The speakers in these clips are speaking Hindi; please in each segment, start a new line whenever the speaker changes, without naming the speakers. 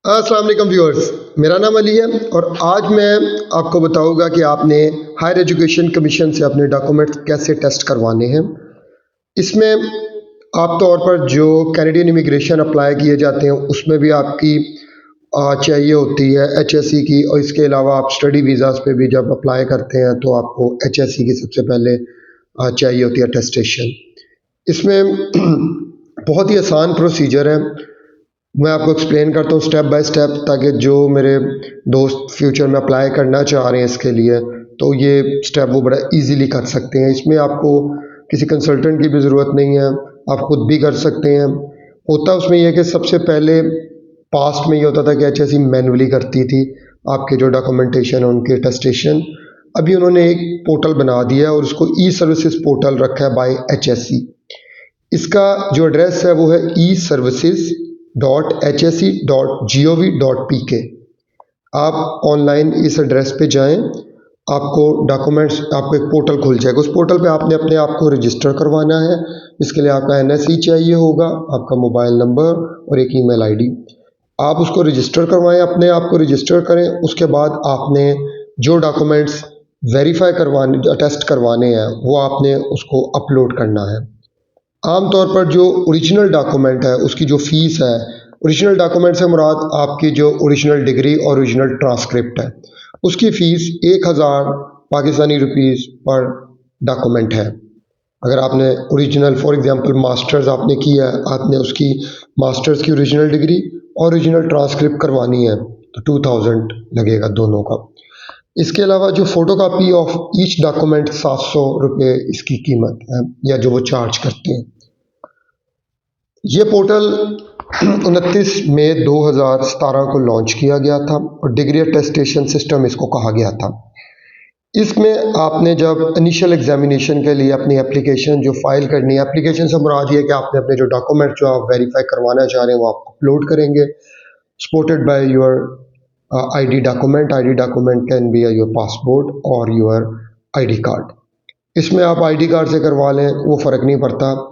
अस्सलाम वालेकुम व्यूअर्स। मेरा नाम अली है और आज मैं आपको बताऊंगा कि आपने हायर एजुकेशन कमीशन से अपने डॉक्यूमेंट्स कैसे टेस्ट करवाने हैं। इसमें आप तौर पर जो कैनेडियन इमिग्रेशन अप्लाई किए जाते हैं उसमें भी आपकी चाहिए होती है एचएससी की, और इसके अलावा आप स्टडी वीज़ाज़ पे भी जब अप्लाई करते हैं तो आपको एचएससी की सबसे पहले चाहिए होती है अटेस्टेशन। इसमें बहुत ही आसान प्रोसीजर है। मैं आपको एक्सप्लेन करता हूँ स्टेप बाय स्टेप, ताकि जो मेरे दोस्त फ्यूचर में अप्लाई करना चाह रहे हैं इसके लिए, तो ये स्टेप वो बड़ा इजीली कर सकते हैं। इसमें आपको किसी कंसल्टेंट की भी ज़रूरत नहीं है, आप खुद भी कर सकते हैं। होता उसमें यह है कि सबसे पहले पास्ट में ये होता था कि एचएससी मैनुअली करती थी आपके जो डॉक्यूमेंटेशन है उनके अटेस्टेशन। अभी उन्होंने एक पोर्टल बना दिया है और उसको ई सर्विसेज पोर्टल रखा है बाय एचएससी। इसका जो एड्रेस है वो है e-services.hse.gov.pk। आप ऑनलाइन इस एड्रेस पे जाएं, आपको डॉक्यूमेंट्स, आपको एक पोर्टल खुल जाएगा। उस पोर्टल पे आपने अपने आप को रजिस्टर करवाना है। इसके लिए आपका एनएसई चाहिए होगा, आपका मोबाइल नंबर और एक ईमेल आईडी। आप उसको रजिस्टर करवाएं, अपने आप को रजिस्टर करें। उसके बाद आपने जो डॉक्यूमेंट्स वेरीफाई करवाने, टेस्ट करवाने हैं, वो आपने उसको अपलोड करना है। आम तौर पर जो ओरिजिनल डॉक्यूमेंट है उसकी जो फ़ीस है, ओरिजिनल डॉक्यूमेंट से मुराद आपकी जो ओरिजिनल डिग्री और ओरिजिनल ट्रांसक्रिप्ट है, उसकी फ़ीस 1000 पाकिस्तानी रुपीज़ पर डॉक्यूमेंट है। अगर आपने ओरिजिनल फॉर एग्जांपल मास्टर्स आपने किया है, आपने उसकी मास्टर्स की ओरिजिनल डिग्री और ओरिजिनल ट्रांसक्रिप्ट करवानी है तो 2000 लगेगा दोनों का। इसके अलावा जो फ़ोटोकॉपी ऑफ ईच डॉक्यूमेंट 700 रुपये इसकी कीमत है, या जो वो चार्ज करते हैं। ये पोर्टल 29 मई 2017 को लॉन्च किया गया था और डिग्री अटेस्टेशन सिस्टम इसको कहा गया था। इसमें आपने जब इनिशियल एग्जामिनेशन के लिए अपनी एप्लीकेशन जो फाइल करनी है, एप्लीकेशन से मुराद ये है कि आपने अपने जो डॉक्यूमेंट जो आप वेरीफाई करवाना चाह रहे हैं वो आप अपलोड करेंगे, supported by your ID document. ID document can be your passport और योर आईडी कार्ड। इसमें आप आईडी कार्ड से करवा लें, वो फ़र्क नहीं पड़ता,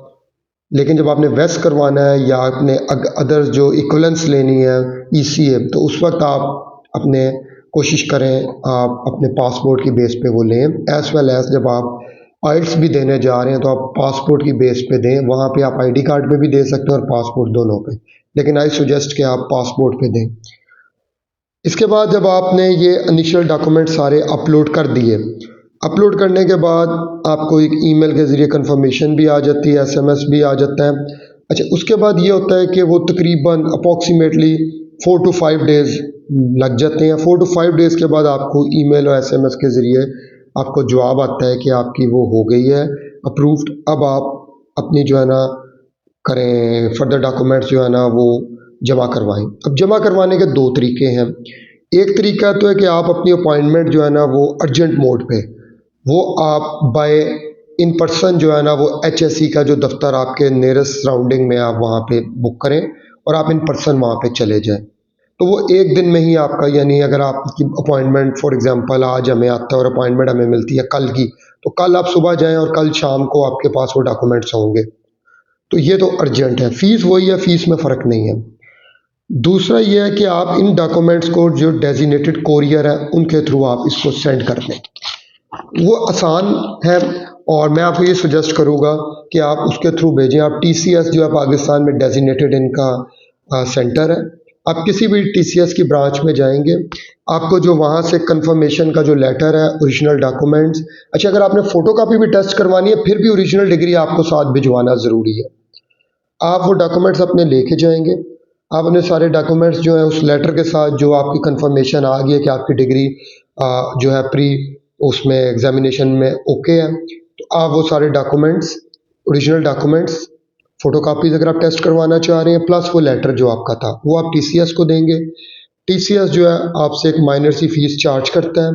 लेकिन जब आपने वेस करवाना है या आपने अदर जो इक्वलेंस लेनी है ईसीए, तो उस वक्त आप अपने कोशिश करें आप अपने पासपोर्ट की बेस पे वो लें। एज़ वेल एज़ जब आप आइल्स भी देने जा रहे हैं तो आप पासपोर्ट की बेस पे दें। वहाँ पे आप आईडी कार्ड पे भी दे सकते हैं और पासपोर्ट दोनों पे, लेकिन आई सजेस्ट कि आप पासपोर्ट पे दें। इसके बाद जब आपने ये इनिशियल डॉक्यूमेंट सारे अपलोड कर दिए, अपलोड करने के बाद आपको एक ईमेल के ज़रिए कंफर्मेशन भी आ जाती है, एसएमएस भी आ जाता है। अच्छा, उसके बाद ये होता है कि वो तकरीबन अप्रॉक्सीमेटली 4 to 5 डेज़ लग जाते हैं। 4 to 5 डेज़ के बाद आपको ईमेल और एसएमएस के ज़रिए आपको जवाब आता है कि आपकी वो हो गई है अप्रूव्ड। अब आप अपनी जो है ना करें, फर्दर डॉक्यूमेंट्स जो है ना वो जमा करवाएं। अब जमा करवाने के दो तरीके हैं। एक तरीका तो है कि आप अपनी अपॉइंटमेंट जो है ना वो अर्जेंट मोड पे, वो आप बाय इन पर्सन जो है ना वो एचएससी का जो दफ्तर आपके नियरेस्ट सराउंडिंग में आप वहाँ पे बुक करें और आप इन पर्सन वहाँ पे चले जाएं। तो वो एक दिन में ही आपका, यानी अगर आपकी अपॉइंटमेंट फॉर एग्जांपल आज हमें आता है और अपॉइंटमेंट हमें मिलती है कल की, तो कल आप सुबह जाएं और कल शाम को आपके पास वो डॉक्यूमेंट्स होंगे। तो ये तो अर्जेंट है। फ़ीस वही है, फ़ीस में फ़र्क नहीं है। दूसरा ये है कि आप इन डॉक्यूमेंट्स को जो डेजिग्नेटेड कोरियर है उनके थ्रू आप इसको सेंड कर दें, वो आसान है। और मैं आपको ये सजेस्ट करूँगा कि आप उसके थ्रू भेजें। आप टीसीएस जो है पाकिस्तान में डेजिग्नेटेड इनका सेंटर है, आप किसी भी टीसीएस की ब्रांच में जाएंगे, आपको जो वहाँ से कंफर्मेशन का जो लेटर है, ओरिजिनल डॉक्यूमेंट्स, अच्छा अगर आपने फ़ोटोकॉपी भी टेस्ट करवानी है फिर भी ओरिजिनल डिग्री आपको साथ भिजवाना ज़रूरी है। आप वो डॉक्यूमेंट्स अपने लेके जाएंगे, आप अपने सारे डॉक्यूमेंट्स जो है उस लेटर के साथ जो आपकी कंफर्मेशन आ गई है कि आपकी डिग्री जो है प्री उसमें एग्जामिनेशन में ओके है, तो आप वो सारे डॉक्यूमेंट्स, ओरिजिनल डॉक्यूमेंट्स, फ़ोटोकॉपीज़ अगर आप टेस्ट करवाना चाह रहे हैं, प्लस वो लेटर जो आपका था वो आप टीसीएस को देंगे। टीसीएस जो है आपसे एक माइनर सी फ़ीस चार्ज करता है,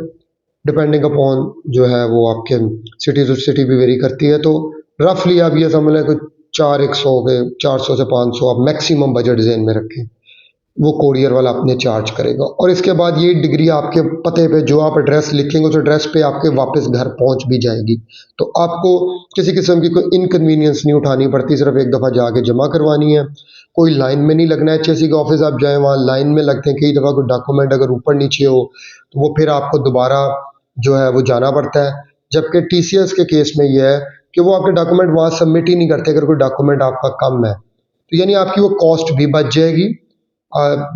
डिपेंडिंग अपॉन जो है वो आपके सिटी टू सिटी भी वेरी करती है। तो रफली आप ये समझ लें कि 400 के 400 से 500 आप मैक्सिमम बजट ज़हन में रखें। वो कोरियर वाला अपने चार्ज करेगा। और इसके बाद ये डिग्री आपके पते पे जो आप एड्रेस लिखेंगे उस एड्रेस पे आपके वापस घर पहुंच भी जाएगी। तो आपको किसी किस्म की कोई इनकन्वीनियंस नहीं उठानी पड़ती, सिर्फ एक दफ़ा जाके जमा करवानी है। कोई लाइन में नहीं लगना है। HSC के ऑफिस आप जाएँ, वहाँ लाइन में लगते हैं कई दफ़ा, कोई डॉक्यूमेंट अगर ऊपर नीचे हो तो वो फिर आपको दोबारा जो है वो जाना पड़ता है। जबकि TCS के केस में ये है कि वो आपके डॉक्यूमेंट वहाँ सबमिट ही नहीं करते अगर कोई डॉक्यूमेंट आपका कम है। तो यानी आपकी वो कॉस्ट भी बच जाएगी।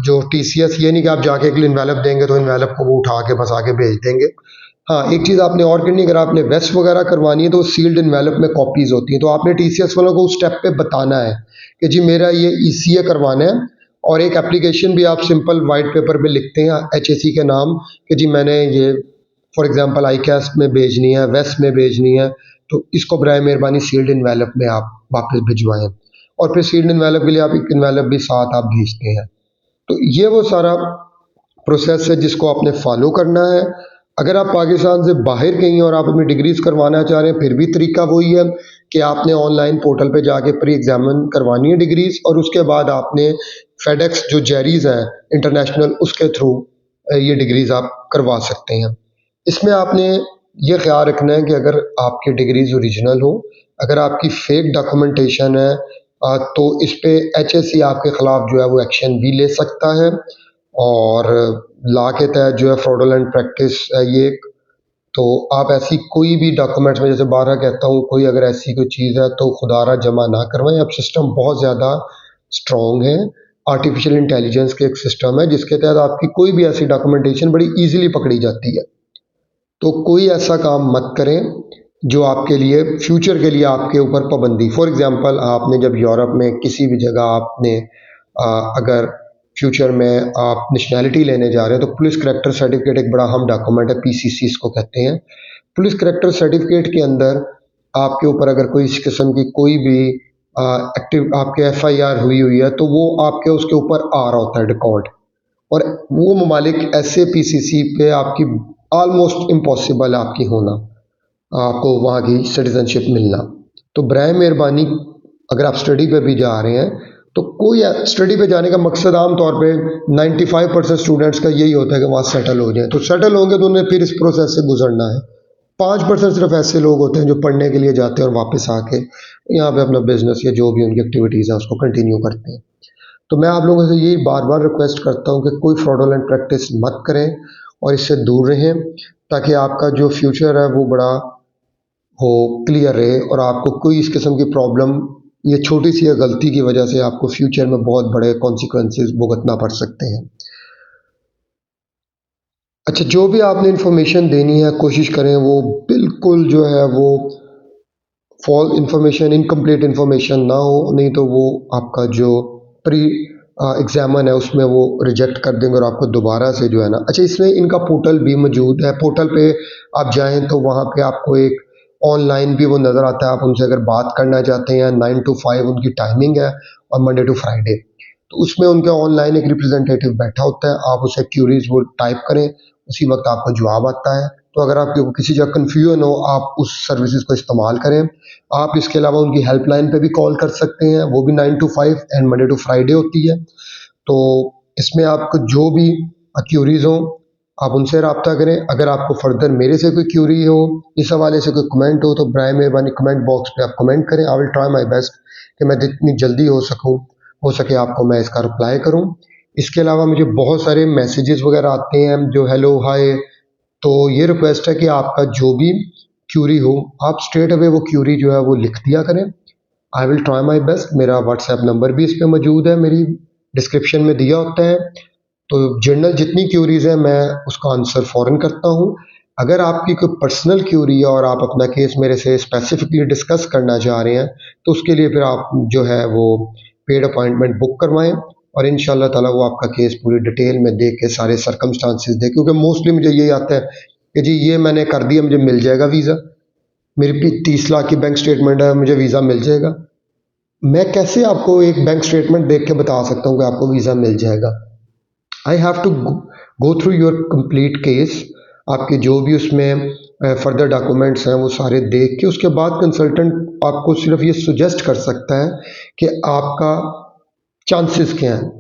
जो TCS, ये नहीं कि आप जाके एक इन्वेलप देंगे तो इन्वेलप को वो उठा के बस आके भेज देंगे। हाँ, एक चीज़ आपने और करनी है, अगर आपने वेस्ट वगैरह करवानी है तो सील्ड इन्वेलप में कॉपीज़ होती हैं। तो आपने TCS वालों को उस स्टेप पे बताना है कि जी मेरा ये ECA करवाना है, और एक एप्लीकेशन भी आप सिंपल वाइट पेपर पे लिखते हैं HSC के नाम कि जी मैंने ये फॉर एग्जांपल ICAS में भेजनी है, वेस्ट में भेजनी है, तो इसको बराए मेहरबानी सील्ड इन्वेलप में आप वापस भिजवाएँ। और फिर सील्ड इन्वेलप के लिए आप एक इन्वेलप भी साथ आप भेजते हैं। तो ये वो सारा प्रोसेस है जिसको आपने फॉलो करना है। अगर आप पाकिस्तान से बाहर कहीं और आप अपनी डिग्रीज करवाना चाह रहे हैं, फिर भी तरीका वही है कि आपने ऑनलाइन पोर्टल पे जाके प्री एग्जामिन करवानी है डिग्रीज, और उसके बाद आपने फेडेक्स जो जेरीज हैं इंटरनेशनल, उसके थ्रू ये डिग्रीज आप करवा सकते हैं। इसमें आपने ये ख्याल रखना है कि अगर आपकी डिग्रीज ओरिजिनल हो, अगर आपकी फेक डॉक्यूमेंटेशन है तो इस पे HSC आपके ख़िलाफ़ जो है वो एक्शन भी ले सकता है। और लॉ के तहत जो है फ्रॉडुलेंट प्रैक्टिस है ये एक। तो आप ऐसी कोई भी डॉक्यूमेंट्स में, जैसे बारहा कहता हूँ, कोई अगर ऐसी कोई चीज़ है तो खुदारा जमा ना करवाएं। अब सिस्टम बहुत ज़्यादा स्ट्रॉन्ग है। आर्टिफिशियल इंटेलिजेंस के एक सिस्टम है जिसके तहत आपकी कोई भी ऐसी डॉक्यूमेंटेशन बड़ी ईजिली पकड़ी जाती है। तो कोई ऐसा काम मत करें जो आपके लिए फ्यूचर के लिए आपके ऊपर पाबंदी। फॉर एग्जांपल, आपने जब यूरोप में किसी भी जगह आपने अगर फ्यूचर में आप नेशनैलिटी लेने जा रहे हैं तो पुलिस करैक्टर सर्टिफिकेट एक बड़ा अहम डॉक्यूमेंट है, PCC इसको कहते हैं। पुलिस करैक्टर सर्टिफिकेट के अंदर आपके ऊपर अगर कोई इस किस्म की कोई भी एक्टिव आपके FIR हुई है तो वो आपके उसके ऊपर आ रहा होता है रिकॉर्ड। और वो ममालिक ऐसे PCC पे आपकी ऑलमोस्ट इम्पॉसिबल है आपकी होना, आपको वहाँ की सिटीज़नशिप मिलना। तो बराए मेहरबानी अगर आप स्टडी पे भी जा रहे हैं तो कोई स्टडी पे जाने का मकसद आम तौर पे 95% स्टूडेंट्स का यही होता है कि वहाँ सेटल हो जाएं। तो सेटल होंगे तो उन्हें फिर इस प्रोसेस से गुजरना है। 5% सिर्फ ऐसे लोग होते हैं जो पढ़ने के लिए जाते हैं और वापस आके यहाँ पे अपना बिजनेस या जो भी उनकी एक्टिविटीज़ हैं उसको कंटिन्यू करते हैं। तो मैं आप लोगों से यही बार बार रिक्वेस्ट करता हूँ कि कोई फ्रॉडुलेंट प्रैक्टिस मत करें और इससे दूर रहें, ताकि आपका जो फ्यूचर है वो बड़ा हो क्लियर रहे और आपको कोई इस किस्म की प्रॉब्लम, ये छोटी सी गलती की वजह से आपको फ्यूचर में बहुत बड़े कॉन्सिक्वेंसेस भुगतना पड़ सकते हैं। अच्छा, जो भी आपने इन्फॉर्मेशन देनी है कोशिश करें वो बिल्कुल जो है वो फॉल्स इन्फॉर्मेशन, इनकम्प्लीट इन्फॉर्मेशन ना हो, नहीं तो वो आपका जो प्री एग्जामन है उसमें वो रिजेक्ट कर देंगे और आपको दोबारा से जो है ना। अच्छा, इसमें इनका पोर्टल भी मौजूद है। पोर्टल पे आप जाएं तो वहाँ पे आपको एक ऑनलाइन भी वो नज़र आता है। आप उनसे अगर बात करना चाहते हैं, 9 to 5 उनकी टाइमिंग है और मंडे टू फ्राइडे। तो उसमें उनका ऑनलाइन एक रिप्रेजेंटेटिव बैठा होता है। आप उसे क्यूरीज वो टाइप करें, उसी वक्त आपको जवाब आता है। तो अगर आपको किसी जगह कन्फ्यूजन हो, आप उस सर्विसेज को इस्तेमाल करें। आप इसके अलावा उनकी हेल्पलाइन पे भी कॉल कर सकते हैं, वो भी 9 to 5 and Monday to Friday होती है। तो इसमें आपको जो भी क्यूरीज हो आप उनसे रब्ता करें। अगर आपको फर्दर मेरे से कोई क्यूरी हो, इस हवाले से कोई कमेंट हो, तो बराए मेहरबानी कमेंट बॉक्स पे आप कमेंट करें। I will try my best कि मैं जितनी जल्दी हो सके आपको मैं इसका रिप्लाई करूं। इसके अलावा मुझे बहुत सारे मैसेजेस वगैरह आते हैं जो हेलो हाय। तो ये रिक्वेस्ट है कि आपका जो भी क्यूरी हो आप स्ट्रेट अवे वो क्यूरी जो है वो लिख दिया करें। I will try my best. मेरा व्हाट्सएप नंबर भी इस पर मौजूद है, मेरी डिस्क्रिप्शन में दिया होता है। तो जनरल जितनी क्यूरीज हैं मैं उसका आंसर फ़ौरन करता हूँ। अगर आपकी कोई पर्सनल क्यूरी है और आप अपना केस मेरे से स्पेसिफिकली डिस्कस करना चाह रहे हैं तो उसके लिए फिर आप जो है वो पेड अपॉइंटमेंट बुक करवाएं और इंशाल्लाह ताला वो आपका केस पूरी डिटेल में देख के सारे सर्कमस्टांसिस देख, क्योंकि मोस्टली मुझे यही आता है कि जी ये मैंने कर दिया, मुझे मिल जाएगा वीज़ा, मेरी 30 लाख की बैंक स्टेटमेंट है, मुझे वीज़ा मिल जाएगा। मैं कैसे आपको एक बैंक स्टेटमेंट देख के बता सकता हूँ कि आपको वीज़ा मिल जाएगा? I have to go through your complete case. आपके जो भी उसमें फर्दर डॉक्यूमेंट्स हैं वो सारे देख के उसके बाद कंसल्टेंट आपको सिर्फ ये सुजेस्ट कर सकता है कि आपका चांसेस क्या हैं।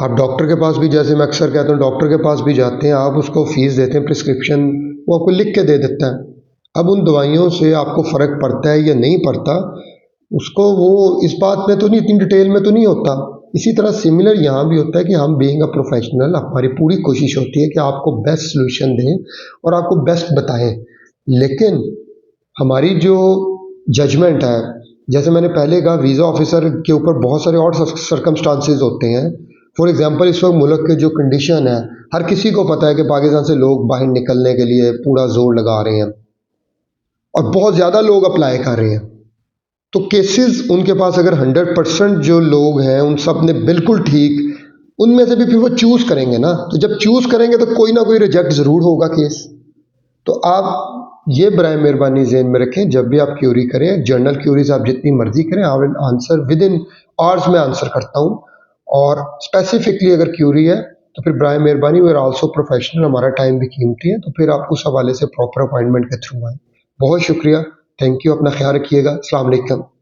आप डॉक्टर के पास भी, जैसे मैं अक्सर कहता हूँ, डॉक्टर के पास भी जाते हैं, आप उसको फ़ीस देते हैं, प्रिस्क्रिप्शन वो आपको लिख के दे देता है। अब उन दवाइयों से आपको फ़र्क पड़ता है या नहीं पड़ता, उसको वो इस बात में तो नहीं, इतनी डिटेल में तो नहीं होता। इसी तरह सिमिलर यहाँ भी होता है कि हम बीइंग अ प्रोफेशनल, हमारी पूरी कोशिश होती है कि आपको बेस्ट सॉल्यूशन दें और आपको बेस्ट बताएं। लेकिन हमारी जो जजमेंट है, जैसे मैंने पहले कहा, वीज़ा ऑफिसर के ऊपर बहुत सारे और सर्कमस्टांसेस होते हैं। फॉर एग्जांपल, इस वक्त मुल्क के जो कंडीशन है, हर किसी को पता है कि पाकिस्तान से लोग बाहर निकलने के लिए पूरा जोर लगा रहे हैं और बहुत ज़्यादा लोग अप्लाई कर रहे हैं। तो केसेस उनके पास अगर 100% जो लोग हैं उन सब ने बिल्कुल ठीक, उनमें से भी फिर वो चूज़ करेंगे ना, तो जब चूज़ करेंगे तो कोई ना कोई रिजेक्ट ज़रूर होगा केस। तो आप ये बराए मेहरबानी ज़हन में रखें, जब भी आप क्यूरी करें, जनरल क्यूरीज आप जितनी मर्जी करें, I will answer with in hours में आंसर करता हूँ। और स्पेसिफिकली अगर क्यूरी है तो फिर बराए मेहरबानी, वी आर आल्सो प्रोफेशनल, हमारा टाइम भी कीमती है, तो फिर आप उस हवाले से प्रॉपर अपॉइंटमेंट के थ्रू आएँ। बहुत शुक्रिया, थैंक यू, अपना ख्याल रखिएगा। अस्सलाम वालेकुम।